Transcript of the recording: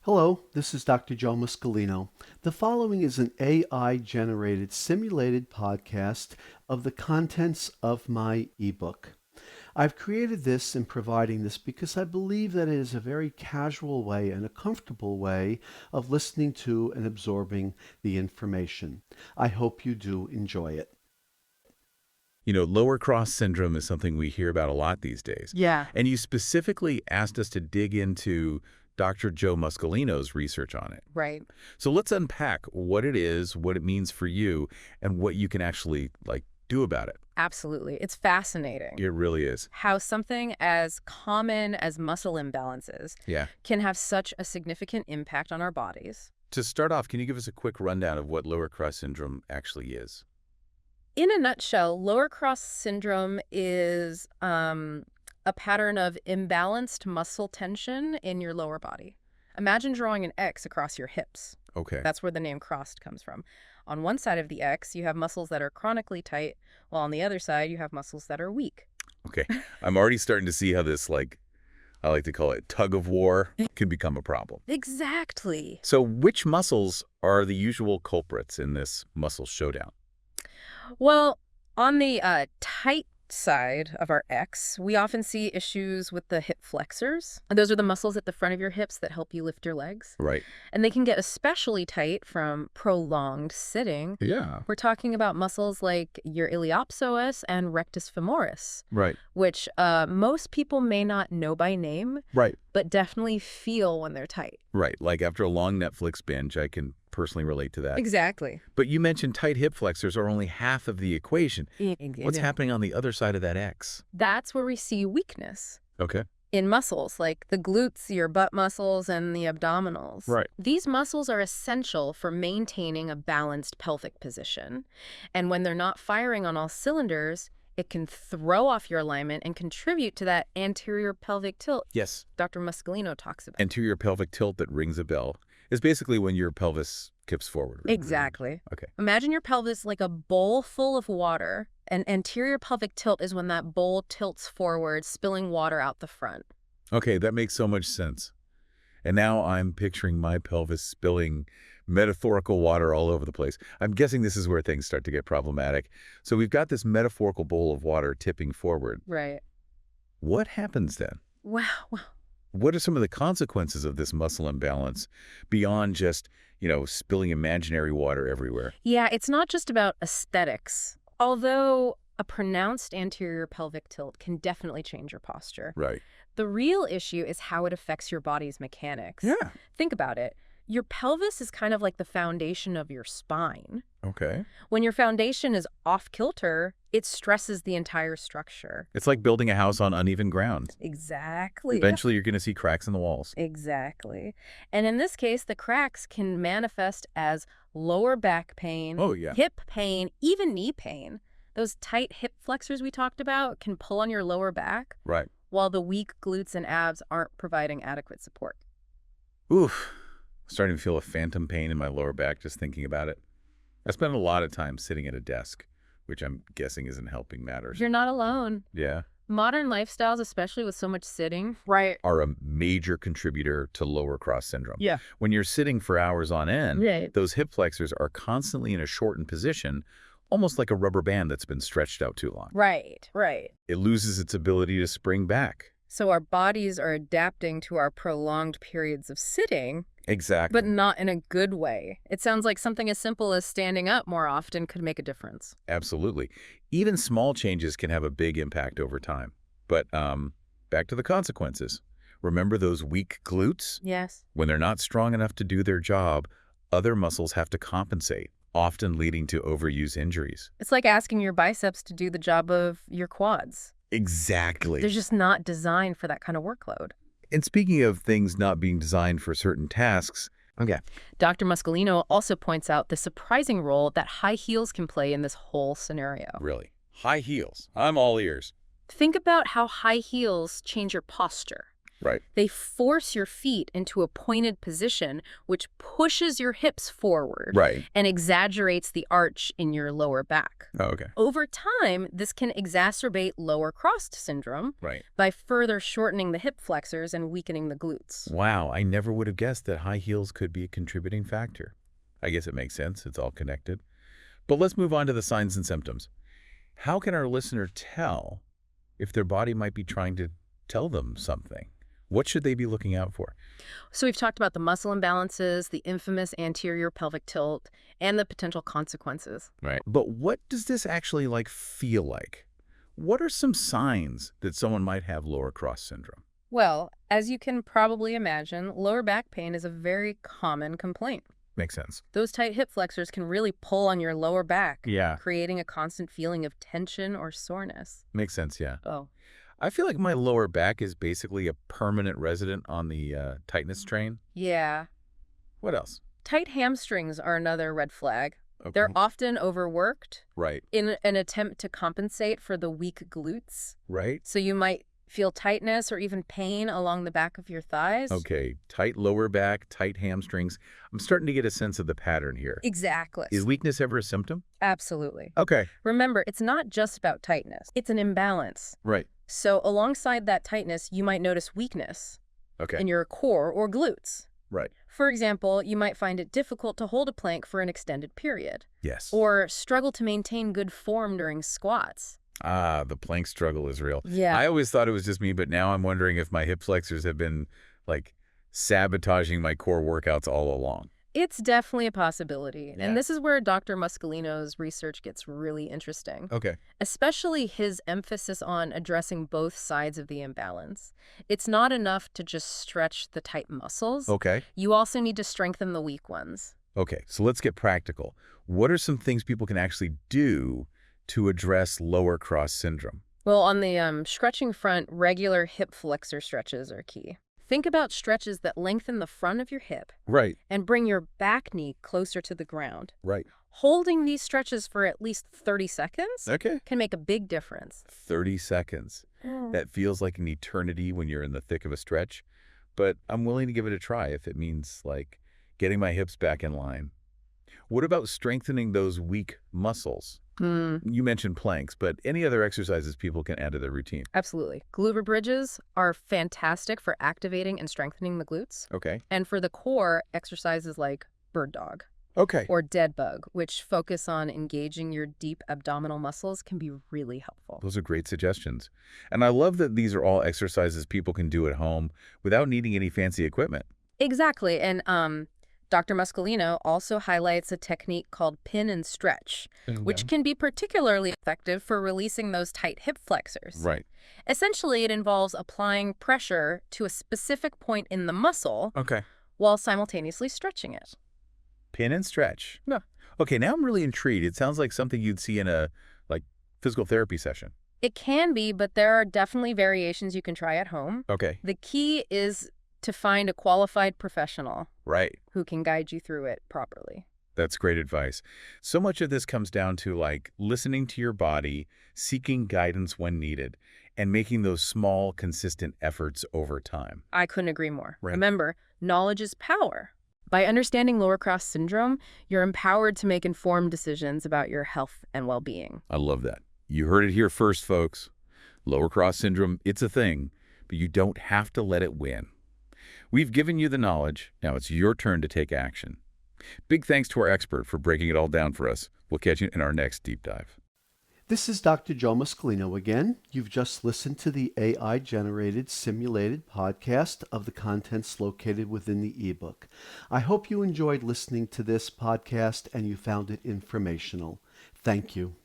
Hello, this is Dr. Joe Muscolino. The following is an AI-generated simulated podcast of the contents of my ebook. I've created this and providing this because I believe that it is a very casual way and a comfortable way of listening to and absorbing the information. I hope you do enjoy it. Lower cross syndrome is something we hear about a lot these days. Yeah. And you specifically asked us to dig into Dr. Joe Muscolino's research on it. Right. So let's unpack what it is, what it means for you, and what you can actually, do about it. Absolutely. It's fascinating It really is. how something as common as muscle imbalances Yeah. can have such a significant impact on our bodies. To start off, can you give us a quick rundown of what lower cross syndrome actually is? In a nutshell, lower cross syndrome is a pattern of imbalanced muscle tension in your lower body. Imagine drawing an X across your hips. Okay. That's where the name crossed comes from. On one side of the X, you have muscles that are chronically tight, while on the other side, you have muscles that are weak. Okay. I'm already starting to see how this, I like to call it tug of war, can become a problem. Exactly. So which muscles are the usual culprits in this muscle showdown? Well, on the tight side of our X, we often see issues with the hip flexors. And those are the muscles at the front of your hips that help you lift your legs. Right. And they can get especially tight from prolonged sitting. Yeah. We're talking about muscles like your iliopsoas and rectus femoris, Right. which most people may not know by name, Right. but definitely feel when they're tight. Right. Like after a long Netflix binge, I can personally relate to that. Exactly. But you mentioned tight hip flexors are only half of the equation. What's Yeah. happening on the other side of that X? That's where we see weakness Okay. in muscles like the glutes, your butt muscles, and the abdominals. Right. These muscles are essential for maintaining a balanced pelvic position. And when they're not firing on all cylinders, it can throw off your alignment and contribute to that anterior pelvic tilt Yes. Dr. Muscolino talks about. Anterior pelvic tilt that rings a bell is basically when your pelvis tips forward. Exactly. Okay. Imagine your pelvis like a bowl full of water, and anterior pelvic tilt is when that bowl tilts forward, spilling water out the front. Okay, that makes so much sense. And now I'm picturing my pelvis spilling metaphorical water all over the place. I'm guessing this is where things start to get problematic. So we've got this metaphorical bowl of water tipping forward. Right. What happens then? Wow. What are some of the consequences of this muscle imbalance beyond just, spilling imaginary water everywhere? Yeah, it's not just about aesthetics. Although a pronounced anterior pelvic tilt can definitely change your posture. Right. The real issue is how it affects your body's mechanics. Yeah. Think about it. Your pelvis is kind of like the foundation of your spine. Okay. When your foundation is off kilter, it stresses the entire structure. It's like building a house on uneven ground. Exactly. Eventually, you're going to see cracks in the walls. Exactly. And in this case, the cracks can manifest as lower back pain, Oh, yeah. hip pain, even knee pain. Those tight hip flexors we talked about can pull on your lower back, Right. while the weak glutes and abs aren't providing adequate support. Oof. Starting to feel a phantom pain in my lower back just thinking about it. I spend a lot of time sitting at a desk, which I'm guessing isn't helping matters. You're not alone. Yeah. Modern lifestyles, especially with so much sitting, Are a major contributor to lower cross syndrome. Yeah. When you're sitting for hours on end, Right. those hip flexors are constantly in a shortened position, almost like a rubber band that's been stretched out too long. Right. It loses its ability to spring back. So our bodies are adapting to our prolonged periods of sitting, Exactly. but not in a good way. It sounds like something as simple as standing up more often could make a difference. Absolutely. Even small changes can have a big impact over time. But back to the consequences. Remember those weak glutes? Yes. When they're not strong enough to do their job, other muscles have to compensate, often leading to overuse injuries. It's like asking your biceps to do the job of your quads. Exactly. They're just not designed for that kind of workload. And speaking of things not being designed for certain tasks, okay. Dr. Muscolino also points out the surprising role that high heels can play in this whole scenario. Really? High heels. I'm all ears. Think about how high heels change your posture. Right. They force your feet into a pointed position, which pushes your hips forward Right. and exaggerates the arch in your lower back. Oh, okay. Over time, this can exacerbate lower crossed syndrome Right. by further shortening the hip flexors and weakening the glutes. Wow, I never would have guessed that high heels could be a contributing factor. I guess it makes sense. It's all connected. But let's move on to the signs and symptoms. How can our listener tell if their body might be trying to tell them something? What should they be looking out for? So we've talked about the muscle imbalances, the infamous anterior pelvic tilt, and the potential consequences. Right. But what does this actually feel like? What are some signs that someone might have lower cross syndrome? Well, as you can probably imagine, lower back pain is a very common complaint. Makes sense. Those tight hip flexors can really pull on your lower back, Yeah. creating a constant feeling of tension or soreness. Makes sense, yeah. Oh. I feel like my lower back is basically a permanent resident on the tightness train. Yeah. What else? Tight hamstrings are another red flag. Okay. They're often overworked Right. in an attempt to compensate for the weak glutes. Right? So you might feel tightness or even pain along the back of your thighs. Okay. Tight lower back, tight hamstrings. I'm starting to get a sense of the pattern here. Exactly. Is weakness ever a symptom? Absolutely. Okay. Remember, it's not just about tightness. It's an imbalance. Right. So alongside that tightness, you might notice weakness Okay. in your core or glutes. Right. For example, you might find it difficult to hold a plank for an extended period, Yes. or struggle to maintain good form during squats. Ah, the plank struggle is real. Yeah. I always thought it was just me, but now I'm wondering if my hip flexors have been, sabotaging my core workouts all along. It's definitely a possibility. Yeah. And this is where Dr. Muscolino's research gets really interesting, Okay. especially his emphasis on addressing both sides of the imbalance. It's not enough to just stretch the tight muscles. Okay. You also need to strengthen the weak ones. Okay, so let's get practical. What are some things people can actually do to address lower cross syndrome? Well, on the stretching front, regular hip flexor stretches are key. Think about stretches that lengthen the front of your hip Right. and bring your back knee closer to the ground. Right. Holding these stretches for at least 30 seconds Okay. can make a big difference. 30 seconds. That feels like an eternity when you're in the thick of a stretch, but I'm willing to give it a try if it means, getting my hips back in line. What about strengthening those weak muscles? You mentioned planks, but any other exercises people can add to their routine? Absolutely. Glute bridges are fantastic for activating and strengthening the glutes. Okay. And for the core, exercises like bird dog Okay. or dead bug, which focus on engaging your deep abdominal muscles, can be really helpful. Those are great suggestions. And I love that these are all exercises people can do at home without needing any fancy equipment. Exactly. And Dr. Muscolino also highlights a technique called pin and stretch, which can be particularly effective for releasing those tight hip flexors. Right. Essentially, it involves applying pressure to a specific point in the muscle Okay. while simultaneously stretching it. Pin and stretch. Yeah. Okay, now I'm really intrigued. It sounds like something you'd see in a physical therapy session. It can be, but there are definitely variations you can try at home. Okay. The key is to find a qualified professional Right. who can guide you through it properly. That's great advice. So much of this comes down to listening to your body, seeking guidance when needed, and making those small, consistent efforts over time. I couldn't agree more. Right. Remember, knowledge is power. By understanding lower cross syndrome, you're empowered to make informed decisions about your health and well-being. I love that. You heard it here first, folks. Lower cross syndrome, it's a thing, but you don't have to let it win. We've given you the knowledge. Now it's your turn to take action. Big thanks to our expert for breaking it all down for us. We'll catch you in our next deep dive. This is Dr. Joe Muscolino again. You've just listened to the AI-generated simulated podcast of the contents located within the ebook. I hope you enjoyed listening to this podcast and you found it informational. Thank you.